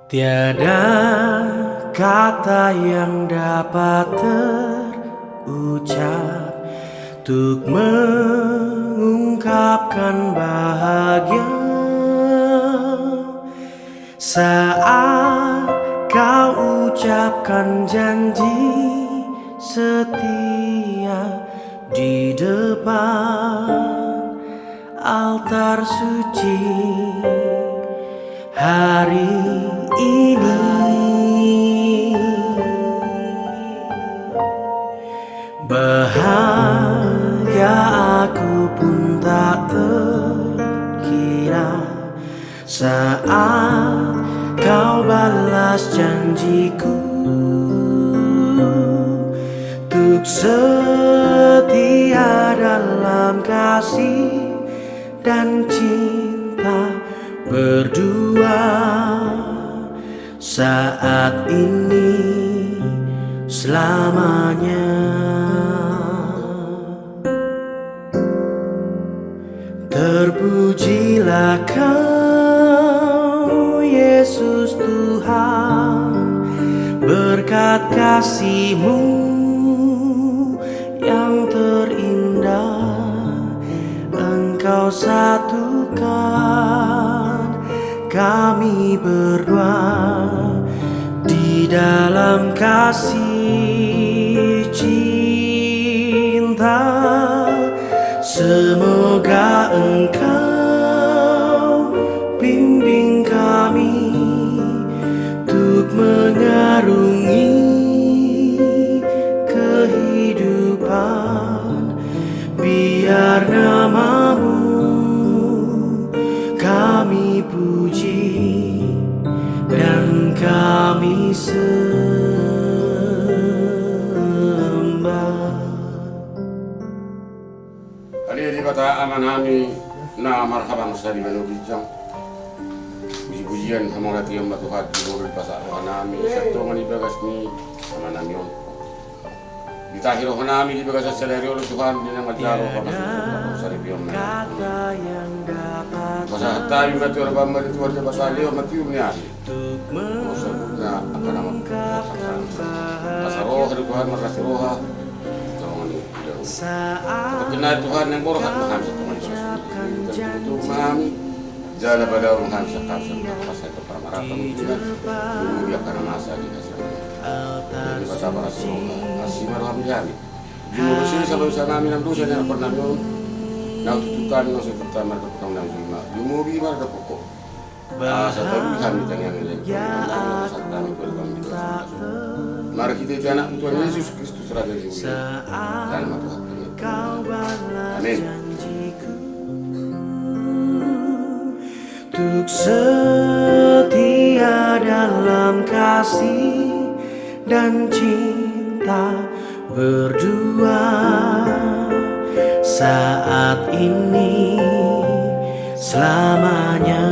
Tiada kata yang dapat terucap untuk mengungkapkan bahagia saat kau ucapkan janji setia di depan altar suci hari ini. Bahagia aku pun tak terkira saat kau balas janjiku untuk setia dalam kasih dan cinta berdua saat ini selamanya. Terpujilah kau Yesus Tuhan, berkat kasih-Mu yang terindah Engkau satukan kami berdua di dalam kasih cinta. Semoga Engkau bimbing kami untuk mengarungi kehidupan, biar nama-Mu kami puji dan kami sembah. Kali bata amanami na marhaban sari menubijang puji-pujian hamalati yang batuhat di mobil pasar hanami satu mani bagas ni amanami on ditahiro hanami di bagas sadari oleh Tuhan di nama jaro bagas sari bion pasal tabi mati orang bamba di tuan pasal leo mati umnya maksudnya akan nama pasal roh dari Tuhan makasih roha Kenal Tuhan yang borok maham sa Tuhan Yesus. Itu maham jala pada maham sa kasar pasal itu pramaratam itu dulu dia karena masa di kasar. Jadi kata para suruh asih marham jami. Di musim sampai usaha kami nam dosa yang pernah yon. Nau tutukan nau setutan mereka potong nam lima. Di mobil mereka pokok. Satu kami tanya yang satu kami berkam di mari kita itu anak Tuhan Yesus Kristus Raja Yesus dalam Tuhan. Amin. Untuk setia dalam kasih dan cinta berdua saat ini selamanya.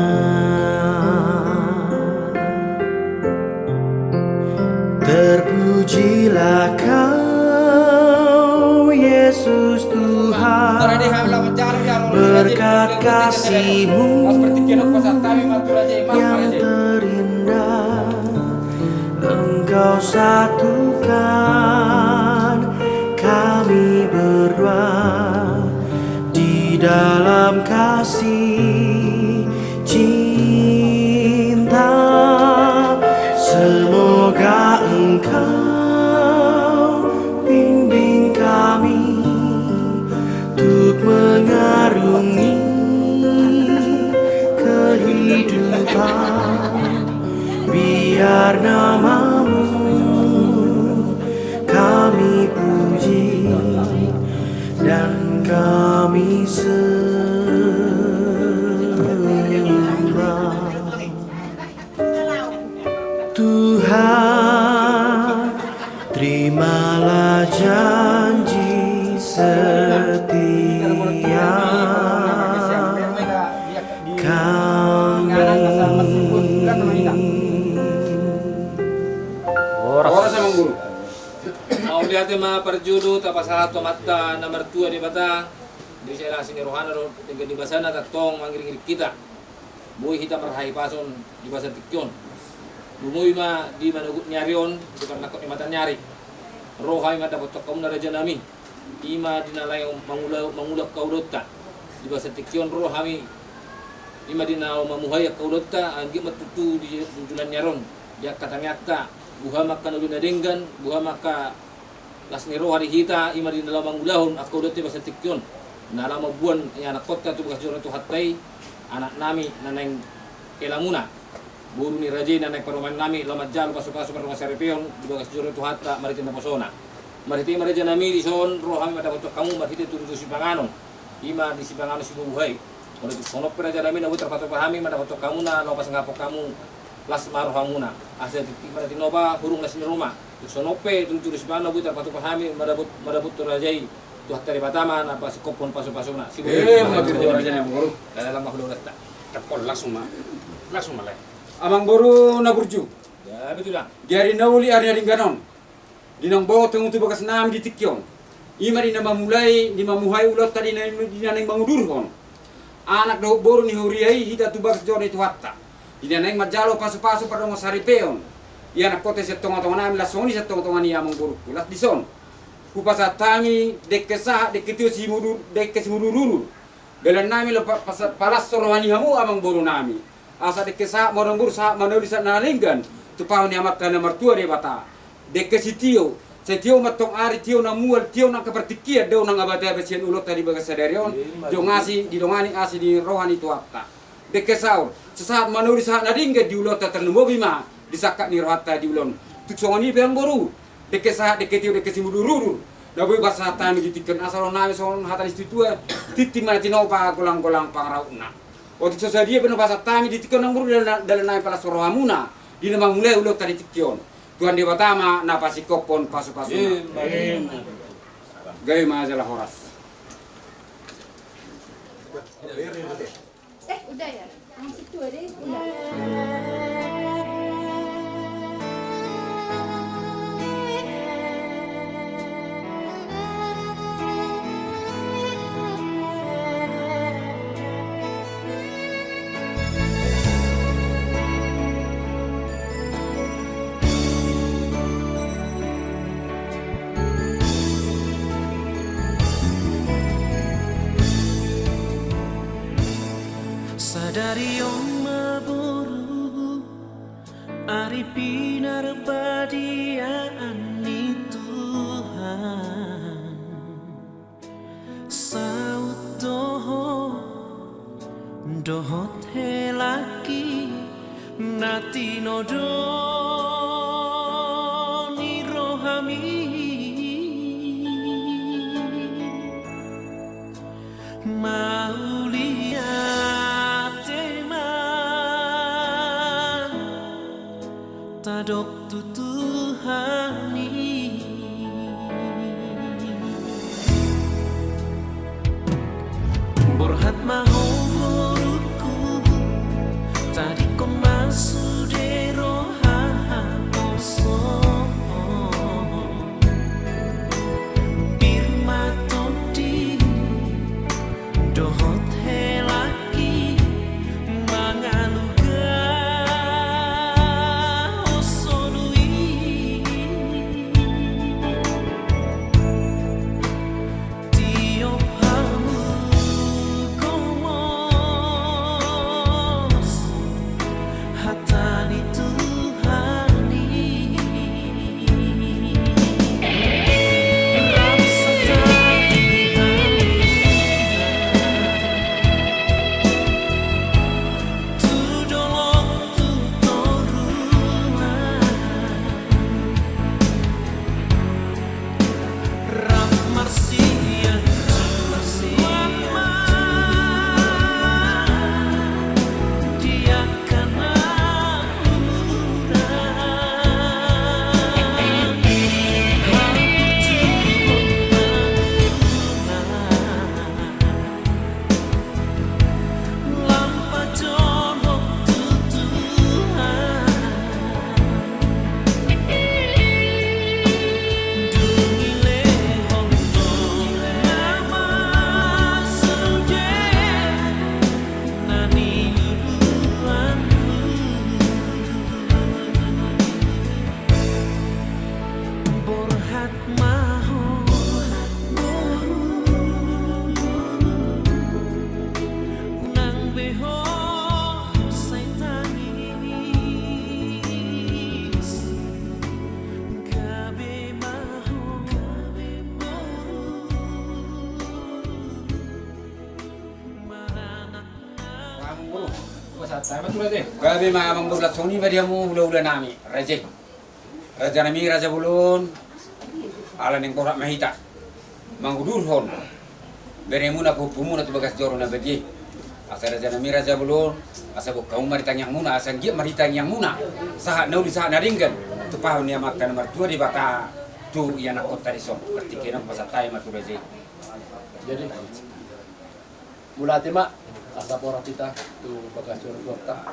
Terpujilah kau Yesus Tuhan, berkat kasih-Mu yang terindah Engkau satukan kami berdua di dalam kasih cinta. Semoga Engkau bimbing kami untuk mengarungi kehidupan, biar nama-Mu kami puji dan kami sembah. Tuhan, terimalah janji setia kami. Orang saya mengguru. Mau lihat ma perjudu tapasara tomata nomor 2 di bata di sela sini rohana ro tinggal di basana tatong mangiring kita. Boy kita marhai pason di basa tikyon. Bumuy ma di manugut nyarion, di karena kot mata nyari. Rohai ma dapat tokom na raja nami. Ima dinalay mangulak kaudota. Di bahasa tikyon rohami. Ima dinao mamuhay kaudota anggi matutu di julan nyaron. Dia kata nyata buha maka nulun nadenggan, buha maka las ni roha di hita ima dinala mangulahon kaudota bahasa tikyon. Nala mabuan anak kota tu bekas joran tu hatai anak nami naneng kelamuna. Buru ni rajin naneng perumahan nami lamat jalo pasok-pasok rumah Saripeon di bekas joran tu hatta maritim na posona. Maritim raja nami di son roh kami pada untuk kamu maritim turun si panganon. Ima di si panganon si bubuhay. Kalau itu sonop raja nami na butar patok pahami pada untuk kamu na lopas ngapok kamu las maruh hamuna. Asal pada tinoba burung las ni rumah. Sonope turun si panganon butar patok pahami madabut rajai. Tuh dari Batama apa si kopon pasok-pasok na. Si makir raja ni Amang Boru. dalam makhluk rata. Tapol langsung malay. Amang Boru na burju. Ya betul lah. Diari nauli ari ringganon. Dinang bawa tengah tu bekas nam di tikyon. Ima di nama mulai di mamuhai ulat tadi di naneng mangudur kon. Anak dahuk boru ni huriai hita tu bekas jor itu hatta. Di naneng majalo pasu-pasu pada mas Saripeon. Ia nak kote setong-tong nam lasoni setong-tong ni Amang Boru. Las di son. Kupasatami dekesah deketiu si mudur dekes mudururu. Belan nami lepas palas sorwani hamu Amang Boru nami. Asa dekesah morang buru sah manoli sa nalinggan. Tu pau ni amat kana mertua de bata. Dekesitio setio matong ari tio na mual tio na kapertikia deu nang abada besien ulot tadi bagas sadarion. Jo ngasi di dongani asi di rohani tu apta. Dekesaur sesaat manoli sa nadingga di ulot ternumo bima disakak ni rohata di ulon. Tuksongani Amang Boru. Dekesah deketio dekesi mudururu. Daboy basa tami ditikan asal nami son hatan istitua titi mana tinau pa golang-golang pangrauna. Waktu sesadia benar basa tami ditikan nang Boru dalam nami pala sorohamuna di nama mulai ulot tadi tikion. Tuhan Dewa Tama napasi kopon pasu-pasu. Gaya majalah horas. Udah ya? Yang situ ada udah. Sadari oma boru ari pinar badiaan ni Tuhan saut dohot helaki nati nodo ni rohami maulia tadok tu Tuhani Borhat maho boruku tadi kau masuk de roha oso Birma tondi dohot helaki mangaluga Solo Sama tu Raja. Kami mamang doblat soni badiamu ula-ula nami Raja. Raja nami Raja Bulun. Ala ning korak mahita. Manggudur hon. Beremuna kupumuna tu bagas joro na badi. Asa Raja nami Raja Bulun. Asa bu kaum maritanya muna asa ngi maritanya muna. Saha nauli saha naringgan. Tu pahun ya makan nomor 2 di bata tu ya nak kota di son. Berarti kena pasatai matu Raja. Jadi mulati mak asa pora kita tu bagas joro kota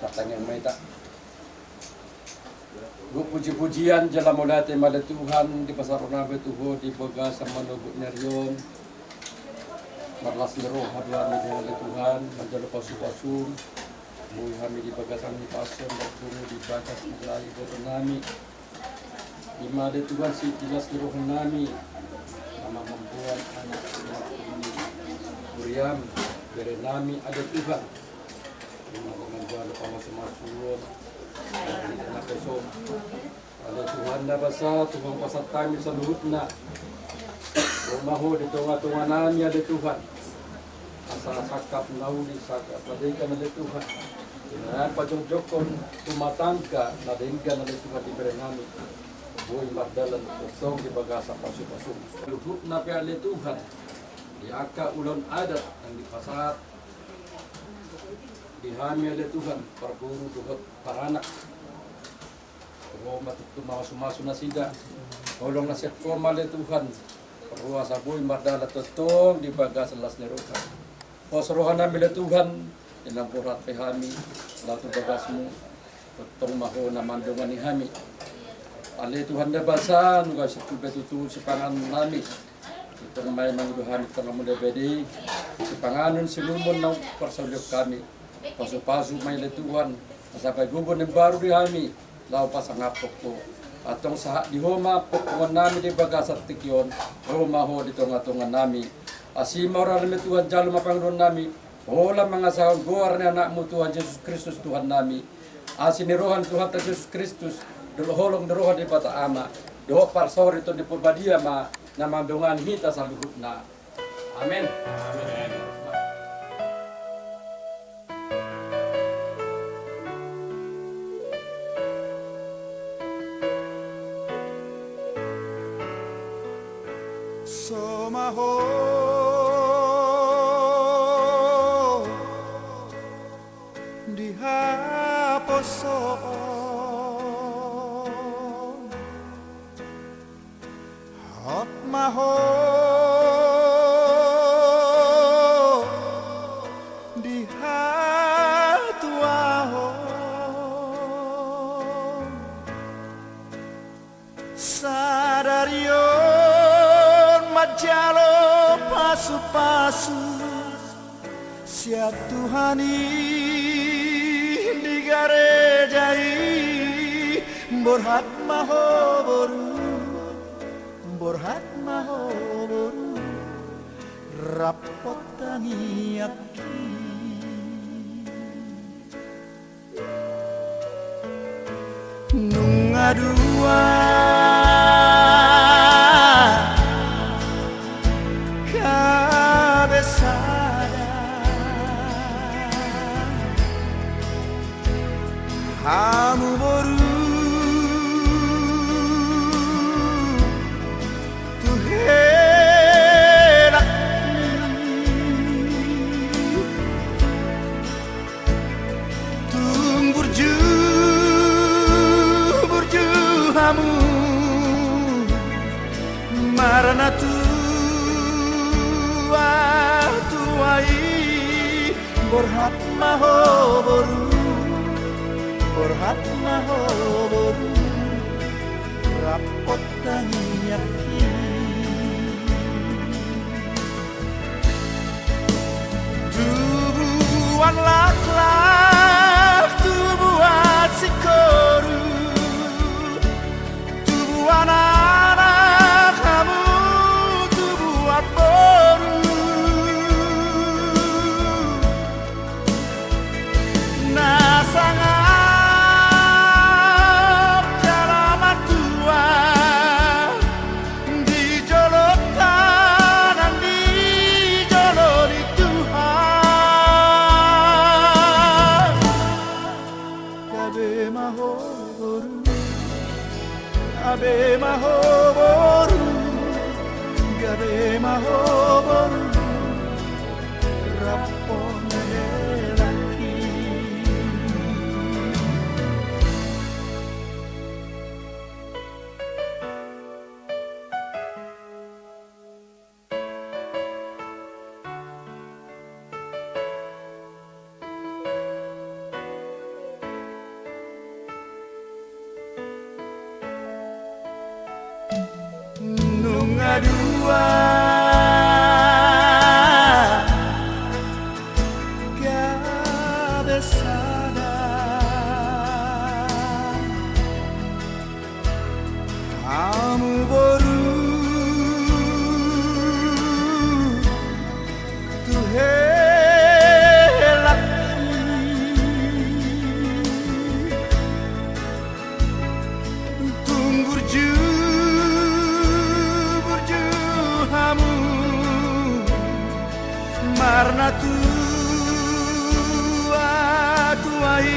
katanya meta gu puji-pujian jala mulati mada Tuhan di pasar nabe tuho di bagas sama nugut nerion marlas leroh haduan di oleh Tuhan menjadi pasu-pasu mui kami di bagas kami pasien bertemu di bagas lagi nami di mada Tuhan si jelas leroh nami nama membuat anak ini Muriam dari nami ada Tuhan dengan buat apa semasuun dari anak besok ada Tuhan dah pasal Tuhan pasal kami seluruhnya rumah di tengah-tengah nami ada Tuhan asal sakap nauli sakap ladaikan ada Tuhan dengan pajong jokon rumah tangga ladaikan ada Tuhan diberi nami boy mardalan kosong di bagasa pasu-pasu luhut nabi ada Tuhan di akak ulun adat yang di pasar di hami ada Tuhan perguru Tuhan para anak Roma itu masuk nasida tolong nasihat koma ada Tuhan perluas aboy mardala totong di bagas selas neroka posrohan nami ada Tuhan ilang kurat pehami latu bagasmu totong maho na mandungan ni hami ale Tuhan da basa nuga situ betutu sepangan nami kita may mangduhan tengah muda bedi sepanganon silumun na persaudyok kami pasu-pasu may le Tuhan sampai gugun yang baru di kami lau pasangapok ko atong sa di homa pokon nami di bagasat tikyon homa ho di tengah-tengah nami asima orang le Tuhan jalu mapangron nami hola mga sahon goar ni anakmu Tuhan Yesus Kristus Tuhan nami asinirohan Tuhan Yesus Kristus dulu holong derohan di bata ama doa parsor itu di purbadia ma namandungan hita sa luhutna amin amin Somaho dihaposo hot maho dihatuaho sadarion majalo pasu-pasu siap Tuhani di garejai borhat maho boru borhat maho boru rapot tangi aki nungadua kabesada hamu boru Marana tua tuai borhat maho boru borhat maho boru rapot tangi yaki tubuhan lak-lak tubuhan sikoru tubuhan anak kamu tubuhan boru nasangap jalamat tua di jolotan ang di jolori Tuhan gabe mahoboru, gabe mahoboru, rapone laki. Nunga dua gabe sada kamu boru Tunggu burju hamu marna tua tuai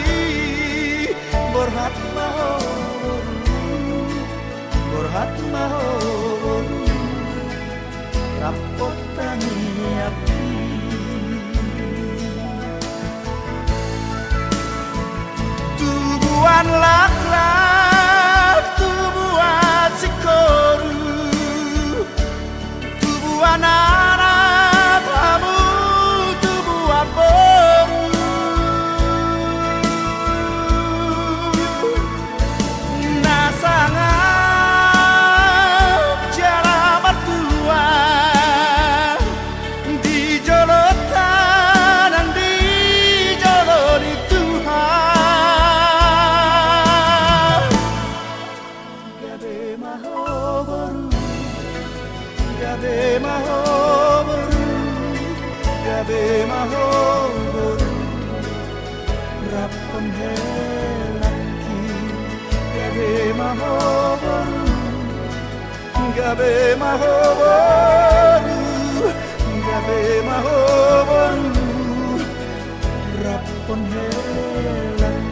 borhat mahor rapotani api tubuhan lak-lak tubuhan sikoru tubuhan anak kamu tubuhan boru nasangap jalan mertua di jolotan dan di joloni Tuhan gabe mahoboru gabe mahoboru gabe mahoboru rapon helaki gabe mahoboru gabe mahoboru gabe mahoboru rapon helaki.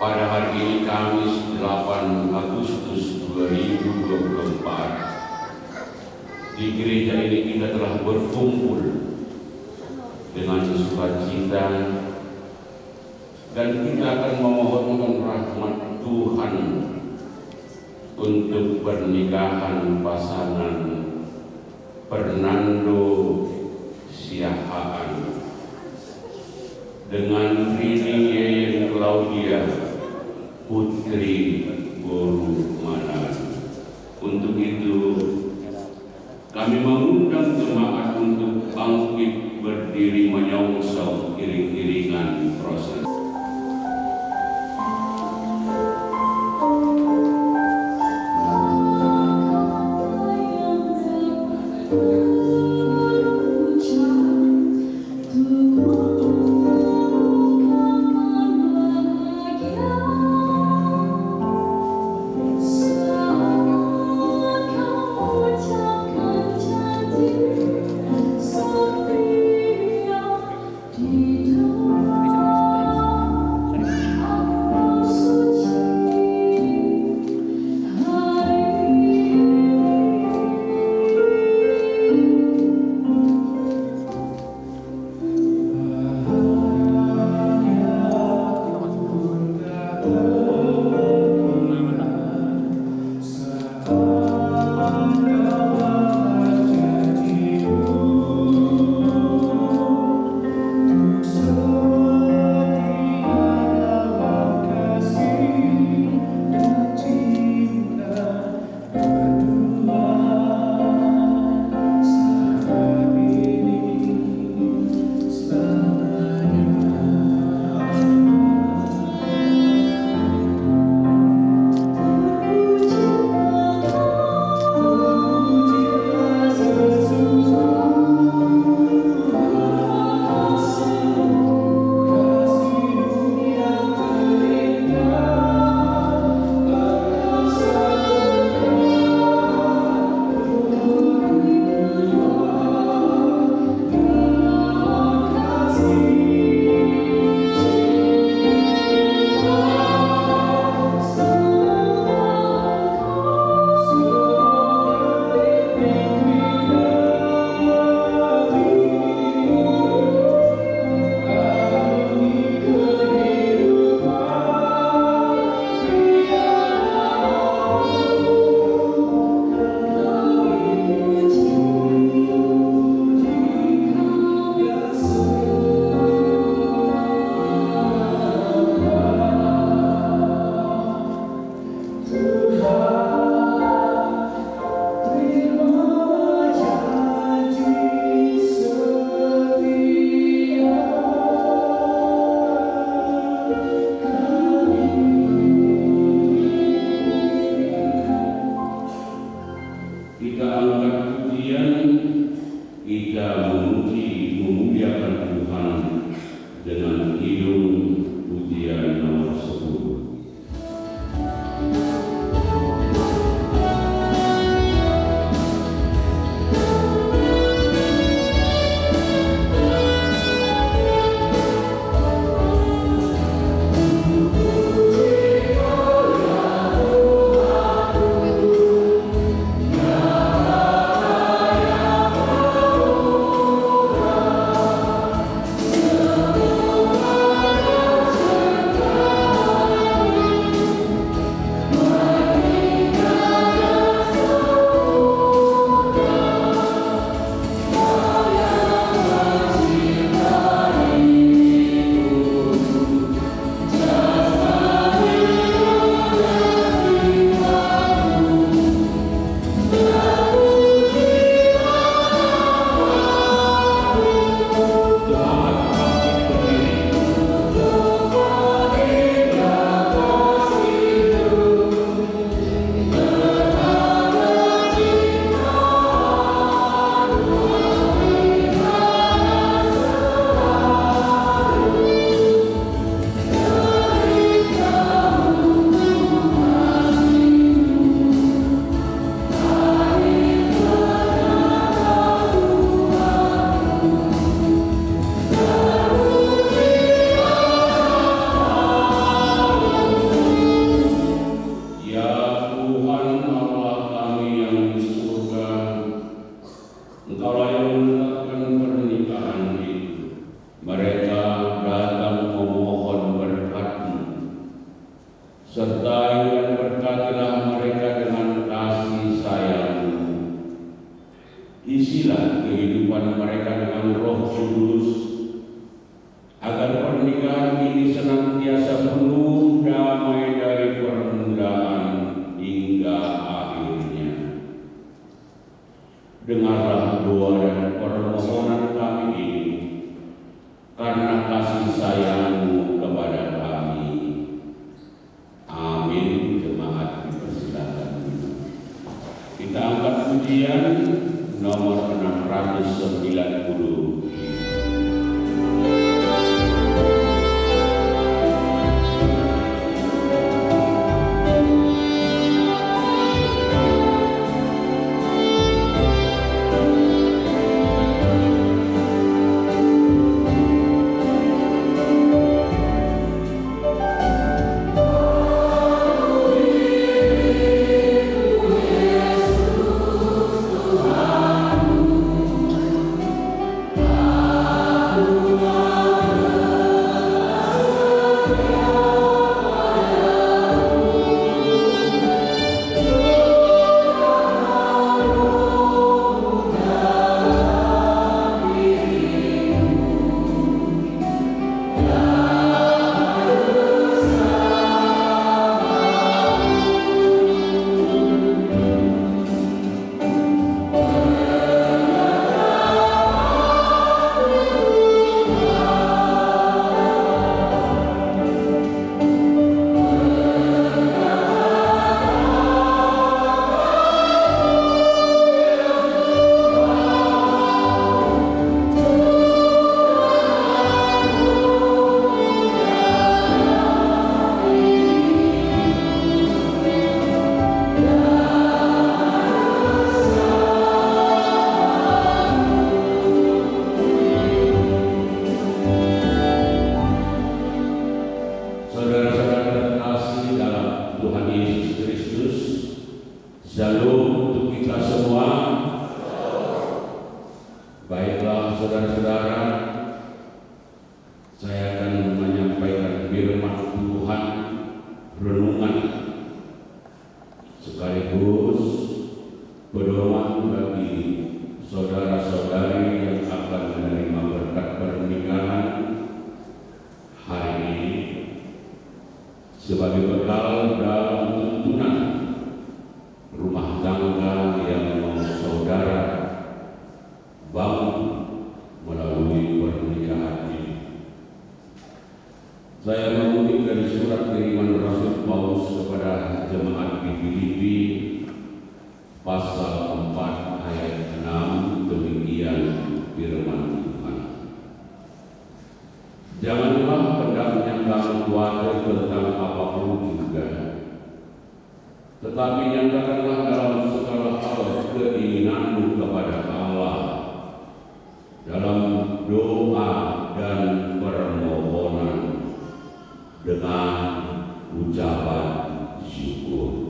Pada hari ini Kamis 8 Agustus 2024 di gereja ini kita telah berkumpul dengan sukacita dan kita akan memohonkan rahmat Tuhan untuk pernikahan pasangan Fernando Siahaan dengan Rini Yeyen Claudia Putri Boru Manan. Untuk itu kami mengundang jemaat untuk bangkit berdiri menyongsong iring-iringan proses. kala yang menetapkan pernikahan itu, mereka datang memohon berkat-Mu. Sertai dan berkatilah mereka dengan kasih sayang-Mu. Isilah kehidupan mereka dengan Roh Kudus, agar pernikahan ini senantiasa penuh damai dari permulaan hingga akhirnya. Dengarlah doa dan permohonan kami ini, karena kasih sayang-Mu kepada kami. Amin. Jemaat dipersilakan. Kita angkat pujian nomor 690. Shalom untuk kita semua. Baiklah saudara-saudara, saya akan menyampaikan firman Tuhan renungan sekaligus pedoman bagi saudara-saudari yang akan menerima berkat pernikahan hari ini sebagai bekal dalam tuntunan rumah tangga yang mau saudara bangun melalui pernikahan ini. Saya mengutip dari surat kiriman Rasul Paulus kepada jemaat di Filipi pasal 4 ayat 6, demikian firman Tuhan. Janganlah hendaknya kamu khawatir tentang apapun juga, tetapi nyatakanlah dalam segala hal keinginanmu kepada Allah dalam doa dan permohonan dengan ucapan syukur.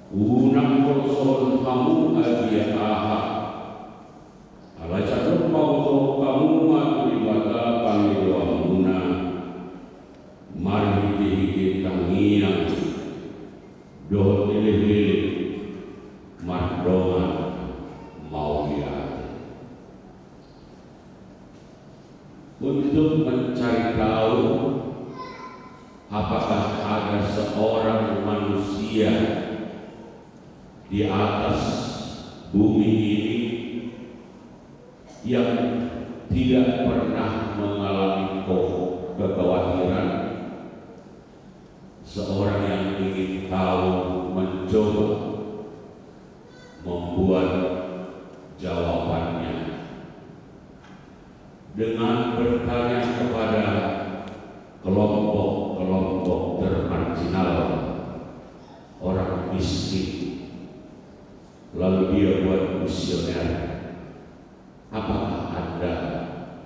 Unang korson kamu adia aha, ala catur pauto kamu maturibata pangidoa muna, mari dihiki tangiang doh pilih-pilih mardongan mau lihat. Untuk mencari tahu apakah ada seorang manusia di atas bumi ini yang tidak pernah mengalami kekhawatiran, seorang yang ingin tahu, mencoba membuat jawabannya dengan bertanya kepada kelompok-kelompok termarginal, orang miskin. Lalu dia buat kuesioner, apakah Anda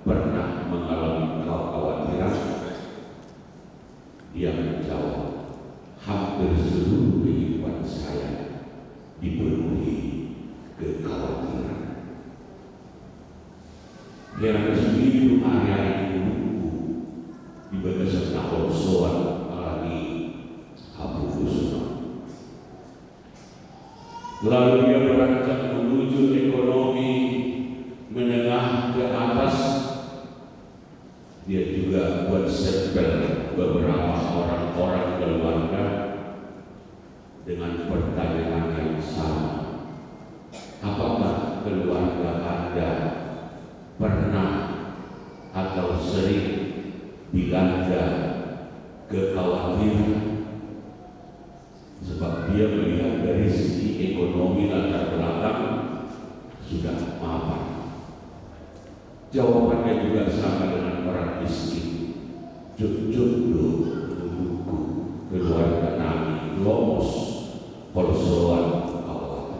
pernah mengalami kekhawatiran? Dia menjawab, hampir seluruh kehidupan saya dipenuhi kekhawatiran. Kira sendiri area menunggu di bagasan tahun soal alami Abu Fusna. Lalu dia beranjak menuju ekonomi menengah ke atas. Dia juga buat setel beberapa orang-orang keluarga dengan pertanyaan yang sama. Apakah keluarga Anda pernah atau sering dilanda kekhawatiran? Sebab dia melihat dari segi ekonomi latar belakang sudah mapan. Jawabannya juga sama dengan orang miskin. Jodoh menunggu keluarga kami lomos persoalan awal.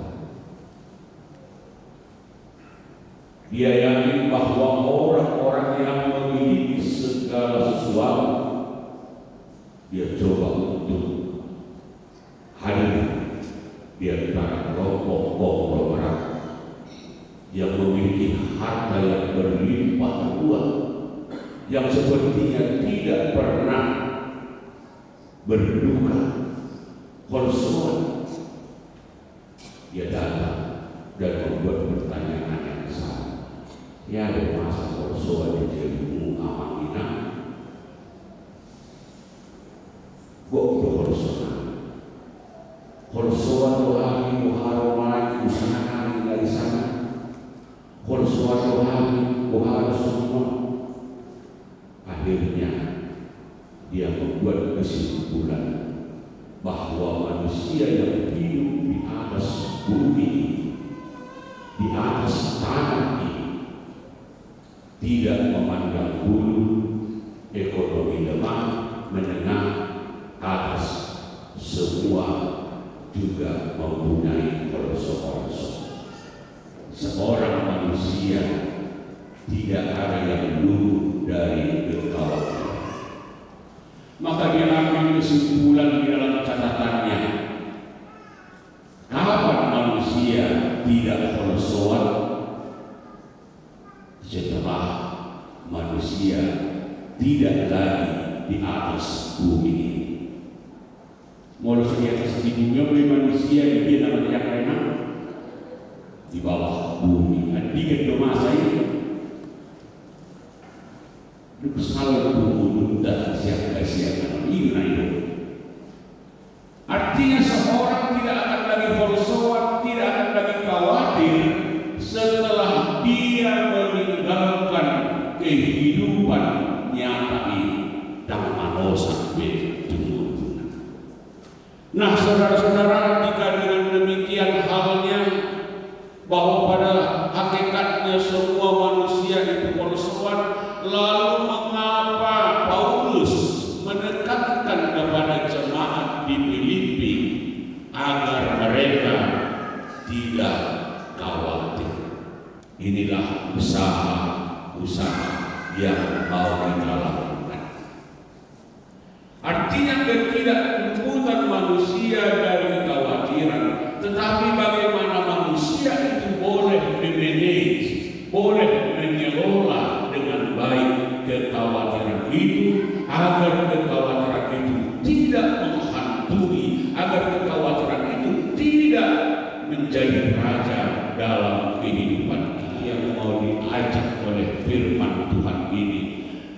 Dia yakin bahwa orang-orang yang memiliki segala sesuatu, dia coba untuk hadir di antara kelompok konglomerat yang memiliki harta yang berlimpah ruah, yang sepertinya tidak pernah berduka konsumen. Dia datang dan membuat pertanyaan yang sama. Ya, ada masa konsumen di jelimu amanina kok berkonsumen konsumen dohani muharomai usaha dari sana. Konsuatu hari harus semua. Akhirnya dia membuat kesimpulan bahwa manusia yang hidup di atas bumi, di atas tanah ini, tidak memandang bulu, ekonomi lemah, menengah, atas, semua juga mempunyai persoalan. Seorang manusia tidak ada yang luluh dari kekhawatiran. Maka dia ambil kesimpulan di dalam catatannya. Kapan manusia tidak persoal? Setelah manusia tidak lagi di atas bumi ini. Mulai di atas bumi oleh manusia dia namanya yang enak di bawah bumi. Andika domasa ini salah bumi dan siapa-siapa ini. Artinya seorang tidak akan lagi bersoal, tidak akan lagi khawatir setelah dia meninggalkan kehidupan nyata ini dan manusia bertumbuh. Nah, saudara-saudara, jika dengan demikian halnya bahwa pada hakikatnya semua manusia itu persoalan, lalu mengapa Paulus menekankan kepada jemaat di Filipi agar mereka tidak khawatir? Inilah usaha yang mau kita lakukan. Artinya ketidaklembutan manusia dari kekhawatiran, tetapi bagaimana manusia itu boleh dimanage, boleh mengelola dengan baik kekhawatiran itu, agar kekhawatiran itu tidak menghantui, agar kekhawatiran itu tidak menjadi raja dalam kehidupan kita yang mau diajak oleh firman Tuhan ini,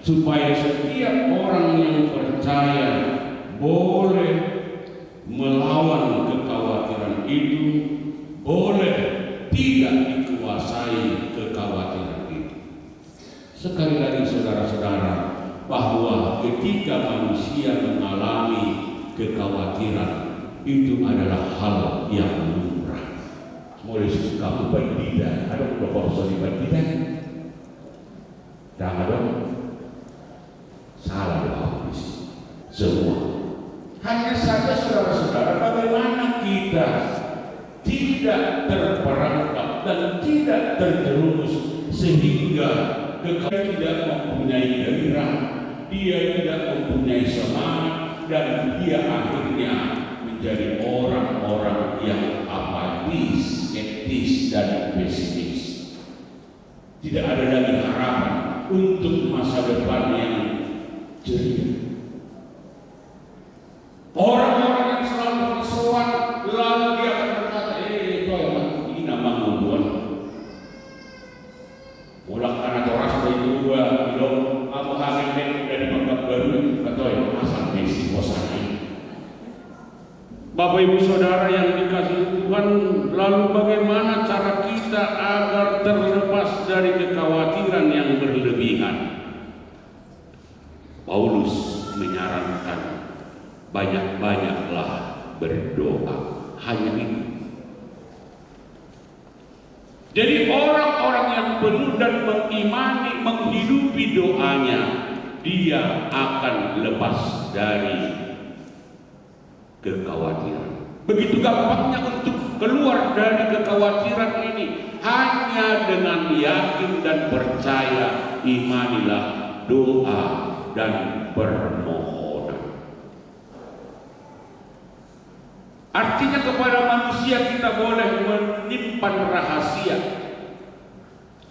supaya setiap orang yang percaya boleh melawan kekhawatiran itu, boleh tidak dikuasai kekhawatiran itu. Sekali lagi saudara-saudara, bahwa ketika manusia mengalami kekhawatiran itu adalah hal yang lumrah. Mulai kamu berbidah, ada proposal di berbidah, jangan dong, salah habis semua. Hanya saja saudara-saudara, bagaimana kita tidak terperangkap dan tidak terjerumus sehingga kekhawatiran tidak mempunyai gairah, dia tidak mempunyai semangat, dan dia akhirnya menjadi orang-orang yang apatis, skeptis, dan pesimis. Tidak ada lagi harapan untuk masa depan yang ceria. Orang-orang yang selalu bersowan lalu dia akan berkata, ini nama ngubuan. Mulak karena orang sudah dua, bilang aku hamil dari bangga baru, kata asal Messi bosan. Bapak Ibu Saudara yang dikasihi Tuhan, lalu bagaimana cara kita agar terlepas dari kekhawatiran yang berlebihan? Paulus menyarankan banyak-banyaklah berdoa. Hanya itu. Jadi orang-orang yang penuh dan mengimani, menghidupi doanya, dia akan lepas dari kekhawatiran. Begitu gampangnya untuk keluar dari kekhawatiran ini, hanya dengan yakin dan percaya. Imanilah doa dan permohonan. Artinya kepada manusia kita boleh menyimpan rahasia.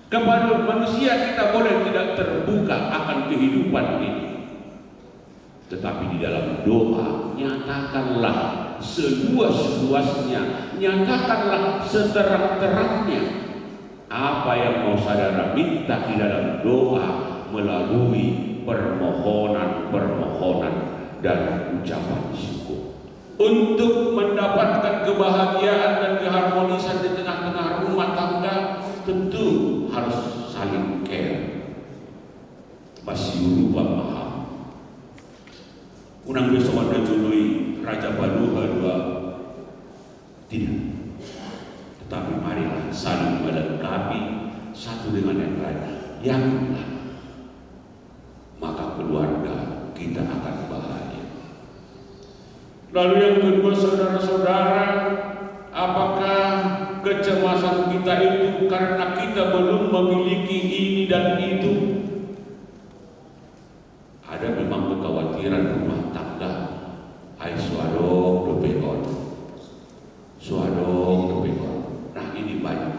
Kepada manusia kita boleh tidak terbuka akan kehidupan ini. Tetapi di dalam doa, nyatakanlah seluas-luasnya, nyatakanlah seterang-terangnya apa yang mau saudara minta di dalam doa melalui permohonan dan ucapan syukur. Untuk mendapatkan kebahagiaan dan keharmonisan di tengah-tengah rumah tangga, tentu harus saling care. Masih lupa paham. Unang besokan dan jului Raja Baluha dua tidak. Tetapi marilah saling melengkapi satu dengan yang lain. Yakinlah, maka keluarga kita akan bahagia. Lalu yang kedua, saudara-saudara, apakah kecemasan kita itu karena kita belum memiliki ini dan itu? Ada memang kekhawatiran rumah tangga. Hai suadong dopekon. Nah ini banyak.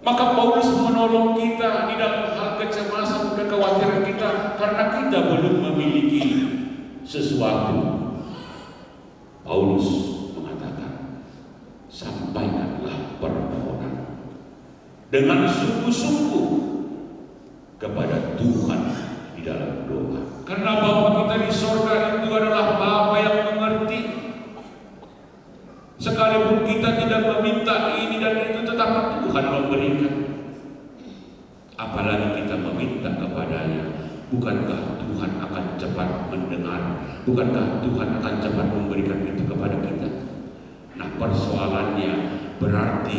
Maka Paulus menolong kita di dalam hal kecemasan, kekhawatiran kita karena kita belum memiliki sesuatu. Paulus mengatakan, sampaikanlah permohonan dengan sungguh-sungguh kepada Tuhan di dalam doa. Karena Bapa kita di sorga itu adalah Bapa yang mengerti. Sekalipun kita tidak meminta ini dan itu, tetapi Tuhan memberikan. Apalagi kita meminta kepadanya, bukankah Tuhan akan cepat mendengar? Bukankah Tuhan akan cepat memberikan itu kepada kita? Nah, persoalannya berarti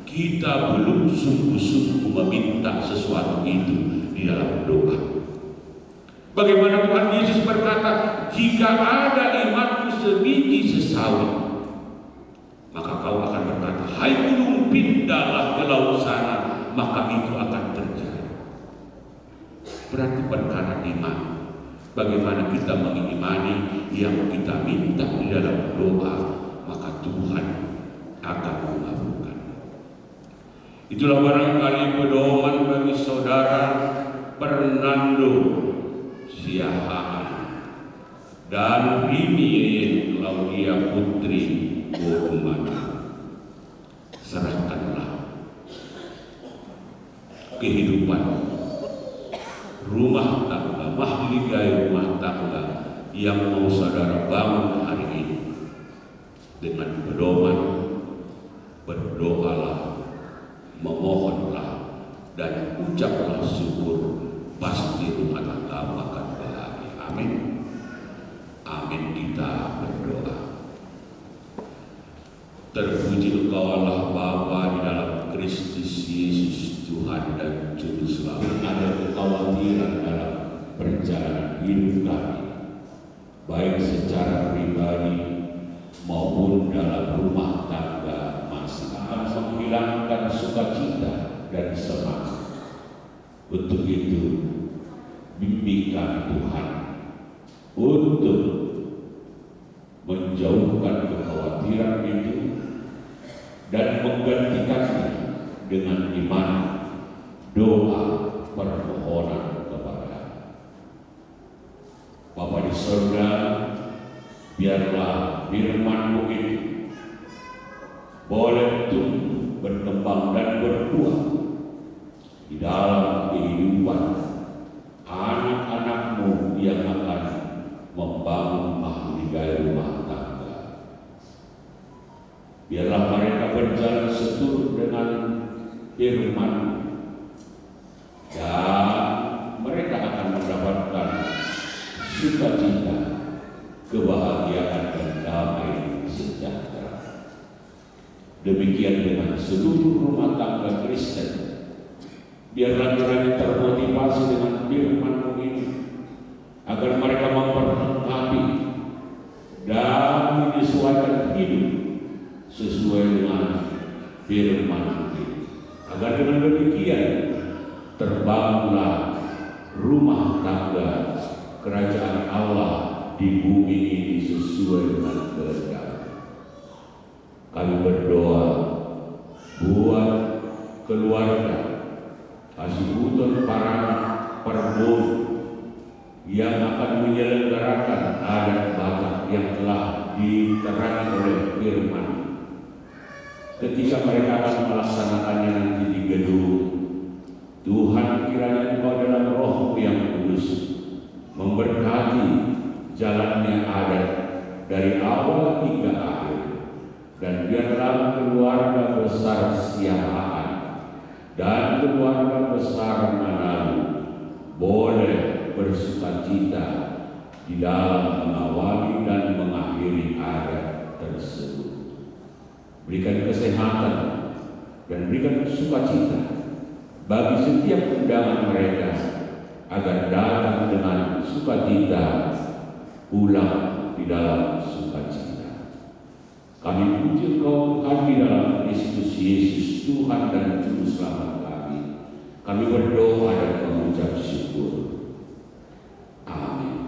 kita belum sungguh-sungguh meminta sesuatu itu di dalam doa. Bagaimana Tuhan Yesus berkata, jika ada imanmu sebiji sesawi, maka kau akan berkata, hai gunung pindahlah ke laut sana, maka itu akan terjadi. Berarti perkara iman. Bagaimana kita mengimani yang kita minta di dalam doa, maka Tuhan akan mengabulkan. Itulah barangkali pedoman bagi saudara Fernando Siahaan dan Rini Claudia Putri Borumana. Serahkanlah kehidupan rumah tangga, mahligai rumah tangga yang mau saudara bangun hari ini dengan pedoman, berdoalah, memohonlah, dan ucaplah syukur, pasti rumah tangga akan bahagia. Amin. Amin. Kita berdoa. Terpuji Engkau Allah Bapa di dalam Kristus Yesus Tuhan dan Juru Selamat. Ada kekhawatiran dalam perjalanan hidup kami, baik secara pribadi maupun dalam rumah tangga masing akan menghilangkan sukacita dan semangat. Untuk itu, bimbingkan Tuhan untuk menjauhkan kekhawatiran itu dan menggantikannya dengan iman, doa, permohonan kepada Bapa di surga, biarlah firman-Mu itu boleh tumbuh, berkembang dan berbuah di dalam kehidupan anak-anak-Mu yang akan membangun mahligai rumah tangga. Biarlah mereka berjalan seturut dengan firman-Mu dan mereka akan mendapatkan sukacita, kebahagiaan dan damai sejahtera. Demikian dengan seluruh rumah tangga Kristen. Biarlah mereka termotivasi dengan firman-Mu ini, agar mereka memperlengkapi dan menyesuaikan hidup sesuai dengan firman-Mu ini. Agar dengan demikian terbangunlah rumah tangga kerajaan Allah di bumi ini sesuai dengan kehendak. Kami berdoa buat keluarga, kasih butuh para perbon yang akan menyelenggarakan adat Batak yang telah diterangkan oleh firman. Ketika mereka akan melaksanakannya nanti di gedung, Tuhan kiranya Engkau dalam Roh-Mu yang kudus memberkati jalannya adat dari awal hingga akhir, dan biarlah keluarga besar Siahaan dan keluarga besar Manado boleh bersukacita di dalam mengawali dan mengakhiri adat tersebut. Berikan kesehatan dan berikan sukacita bagi setiap undangan mereka, agar datang dengan sukacita, pulang di dalam sukacita. Kami puji Engkau di dalam Kristus Yesus, Tuhan dan Juru Selamat kami. Kami berdoa dan mengucap syukur. Amin.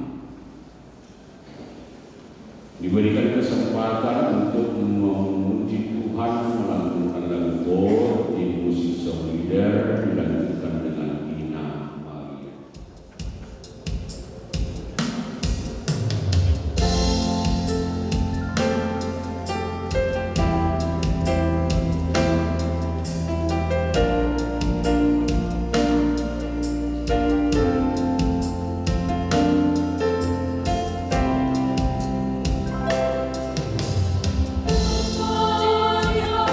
Diberikan kesempatan untuk memuji Tuhan melantunkan lagu kor di musik solider, dilanjutkan dengan Ina Maria. Maria,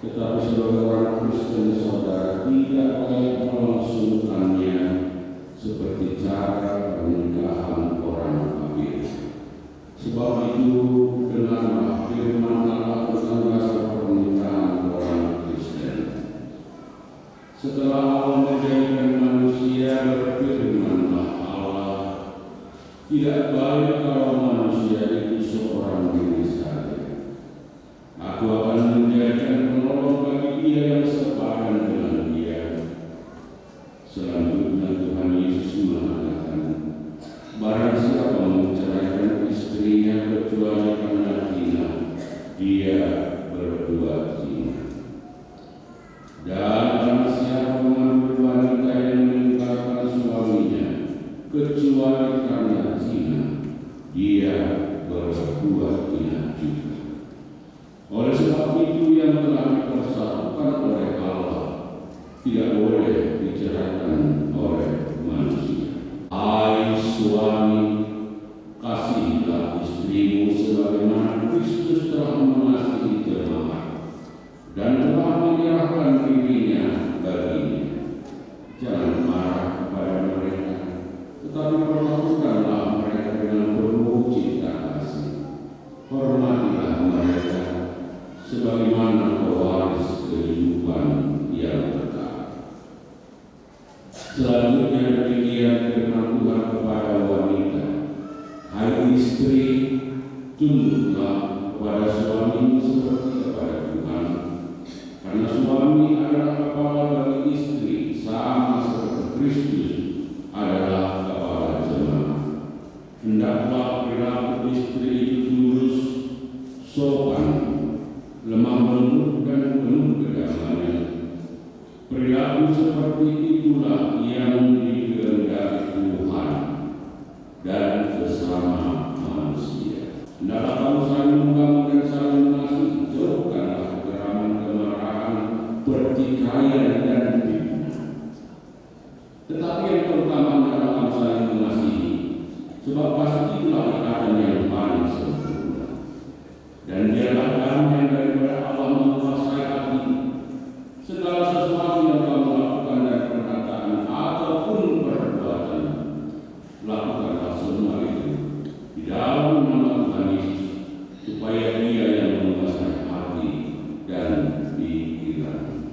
Tetapi sebagai orang Kristen saudara tidak baik melangsungkannya seperti cara pernikahan orang kafir. Sebab itu dengarlah firman Allah tentang dasar pernikahan orang Kristen. Setelah Allah menjadikan manusia, berfirmanlah Allah, tidak baik kalau manusia itu seorang diri saja. Aku akan menjadikan penolong bagi dia yang sepadan dengan dia. Selanjutnya Tuhan Yesus mengatakan, barang siapa menceraikan istrinya kecuali karena zina, dia berbuat zina. Dan barang siapa mengambil wanita yang meninggalkan suaminya kecuali karena zina, dia berbuat zina juga. Oleh sebab itu yang telah dipersatukan oleh Allah tidak boleh diceraikan oleh manusia. Hai suami, kasihilah istrimu sebagaimana Kristus telah mengasihi jemaat dan telah menyerahkan dirinya baginya. Jangan marah kepada mereka, tetapi perlakukanlah mereka dengan penuh cinta kasih. Hormatilah mereka sebagaimana pewaris kehidupan yang kekal. Selanjutnya demikian firman Tuhan kepada wanita, hai istri, tunduklah kepada suamimu seperti kepada Tuhan, karena suami adalah kepala bagi istri, sama seperti Kristus adalah kepala jemaat. Hendaklah perilaku istri itu lurus, sopan, lemah lembut dan penuh kedamaian. Perilaku seperti itulah yang dikehendaki Tuhan dan sesama manusia. Hendaklah kamu saling membangun dan saling mengasihi, jauhkanlah kegeraman, kemarahan, pertikaian dan fitnah. Tetapi yang terutama adalah kamu saling mengasihi, sebab pasti itulah ikatan yang paling sempurna. Dan dialah damai daripada Allah menguasai hati. Segala sesuatu yang kamu lakukan dan perkataan ataupun perbuatan, lakukanlah semua itu di dalam nama Tuhan Yesus, supaya Dia yang menguasai hati dan pikiran.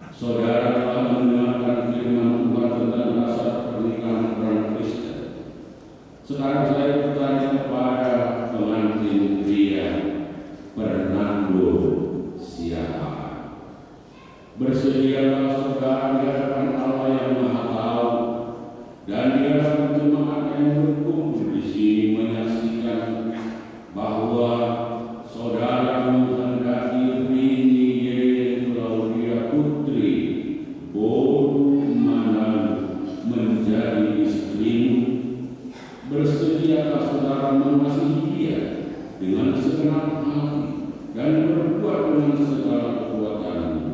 Saudara telah mendengarkan firman Tuhan tentang dasar pernikahan orang Kristen. Sekarang saya bertanya kepada pengantin pria, Fernando siapa? Bersediakah saudara di hadapan Allah yang Maha Tahu dan di hadapan jemaat yang berkumpul di sini menyaksikan bahwa saudara menghendaki Rini Yeye Claudia Putri Boru Manado menjadi istrimu? Bersediakah saudara mengasihi dia dengan segenap hati dan berbuat dengan segala kekuatanmu?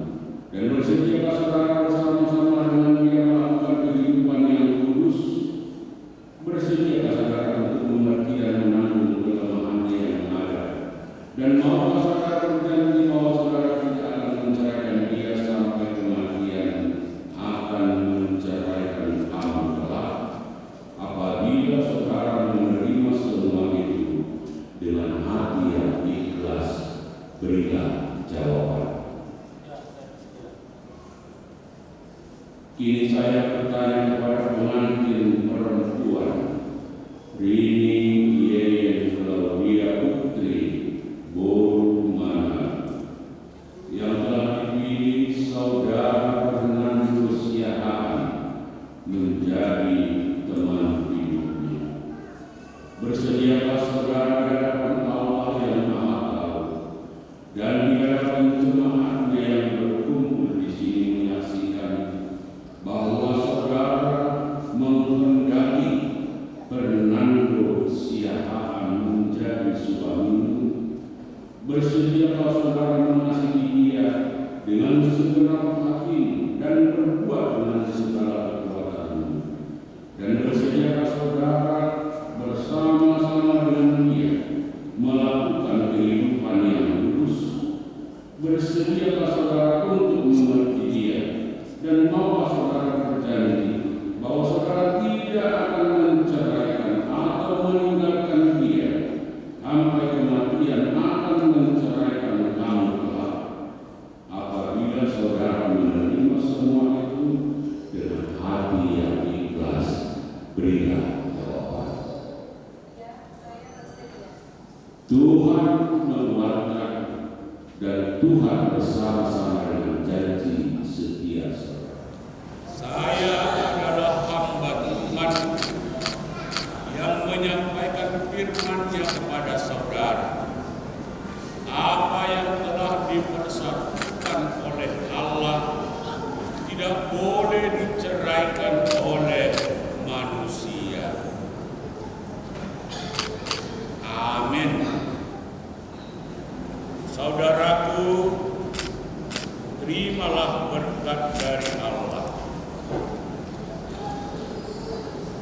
Dan bersediakah saudara bersama-sama dengan dia melakukan kehidupan yang kudus? Bersediakah saudara untuk mengerti dan menanggung kelemahannya yang ada? Dan maukah saudara berjanji bahwa saudara tidak akan menceraikan dia sampai kematian, akan menceraikan kamu kelak? Apabila saudara menerima semua itu dengan hati yang ikhlas, berilah jawaban. Kini saya bertanya kepada pengantin perempuan, Rini Yeye Claudia Putri Boru Manado, yang telah dipilih saudara Fernando Siahaan menjadi teman hidupnya. Bersediakah saudara di hadapan Allah yang Maha Tahu dan di hadapan jemaatnya yang berkumpul di sini menyaksikan bahwa saudara menghendaki Fernando Siahaan menjadi suamimu? Bersediakah saudara mengasihi dia dengan segenap hatimu dan berbuat dengan segala kekuatanmu? Dan bersediakah saudara bersama-sama dengan dia melakukan kehidupan yang lurus? Bersediakah saudara untuk mengerti dia, dan maukah saudara berjanji bahwa saudara tidak akan menceraikan atau meninggalkan dia sampai kematian akan menceraikan kamu kelak. Apabila saudara menerima semua itu dengan hati yang ikhlas, berilah jawaban. Tuhan menguatkan dan Tuhan bersama-sama dengan janji setia saudara. Saya adalah hamba Tuhan yang menyampaikan firman-Nya kepada saudara. Apa yang telah dipersatukan oleh Allah tidak boleh diceraikan oleh manusia. Amin. Saudaraku, terimalah berkat dari Allah.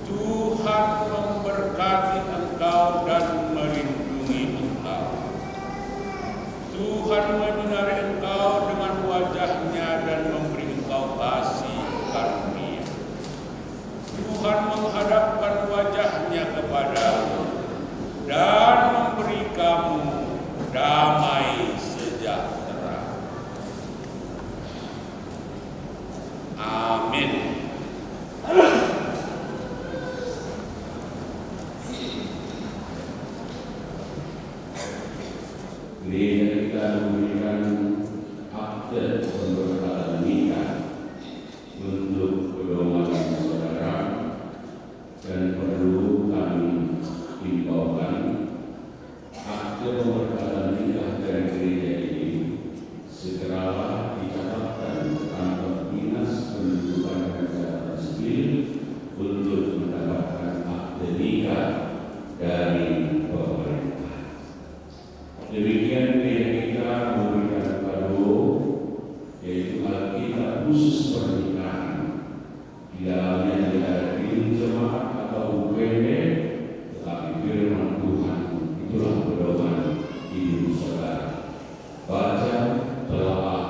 Tuhan memberkati engkau dan melindungi engkau. Tuhan menyinari engkau dengan wajah-Nya dan memberi engkau kasih karunia. Tuhan menghadapkan wajah-Nya kepadamu dan memberi kamu damai sejahtera. Amin. Gereja kita memberikan akte pemberkatan nikah untuk pedoman saudara, dan perlu kami himbaukan akte pemberkatan nikah dari gereja ini segeralah dicatatkan kantor dinas pendudukan dan catatan sipil untuk mendapatkan akte nikah dari pemerintah. Demikian gereja kita memberikan kado, yaitu Alkitab khusus pernikahan. Di dalamnya tidak ada film jemaat atau buku pendek, tetapi firman Tuhan. Itulah pedoman hidup saudara. Baca, telaah,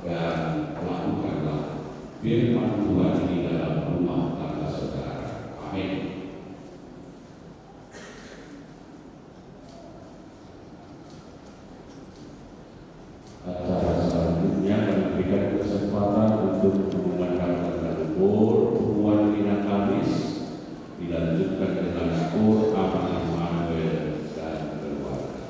dan lakukanlah firman Tuhan di dalam rumah tangga saudara. Amin. Acara selanjutnya memberikan kesempatan untuk mengumandangkan labor hubungan Dina Kamis, dilanjutkan dengan labor amanah Manuel dan keluarga.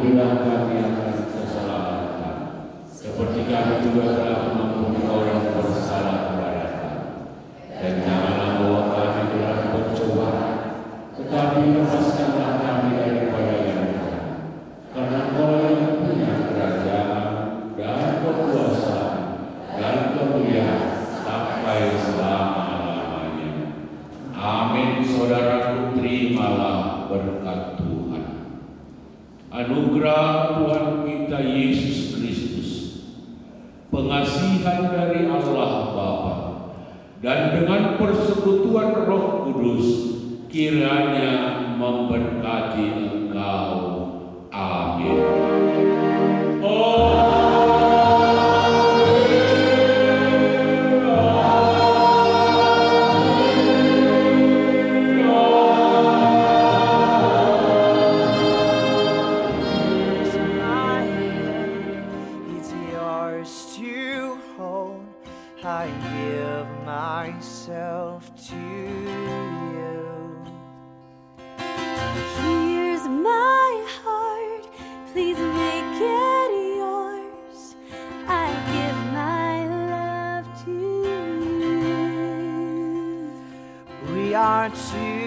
ampunilah kami akan kesalahan, seperti kami juga telah mengampuni orang yang bersalah kepada kami. Dan janganlah bawa kami ke dalam pencobaan, tetapi lepaskanlah kami daripada yang jahat. Karena Engkau yang punya kerajaan dan kekuasaan dan kemuliaan sampai selama-lamanya. Amin. Saudaraku, terimalah berkat Tuhan. Anugerah Tuhan kita Yesus Kristus, pengasihan dari Allah Bapa, dan dengan persekutuan Roh Kudus kiranya memberkati engkau. Amin. Here's my hand, it's yours to hold. I give myself to you. Here's my heart, please make it yours. I give my love to you. We are two